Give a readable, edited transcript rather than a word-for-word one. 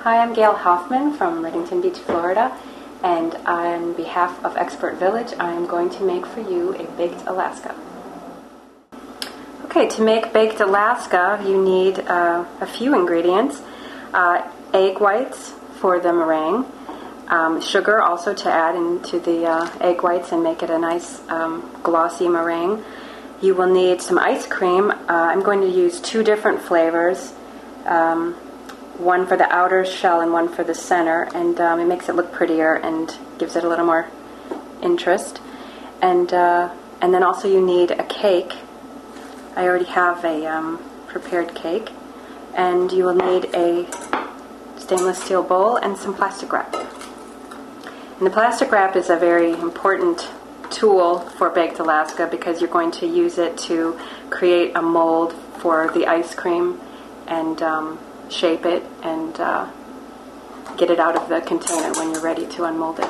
Hi, I'm Gail Hoffman from Redington Beach, Florida, and on behalf of Expert Village, I am going to make for you a Baked Alaska. Okay, to make Baked Alaska, you need a few ingredients. Egg whites for the meringue, sugar also to add into the egg whites and make it a nice glossy meringue. You will need some ice cream. I'm going to use two different flavors. One for the outer shell and one for the center, and it makes it look prettier and gives it a little more interest. And then also you need a cake. I already have a prepared cake, and you will need a stainless steel bowl and some plastic wrap. And the plastic wrap is a very important tool for Baked Alaska because you're going to use it to create a mold for the ice cream and shape it and get it out of the container when you're ready to unmold it.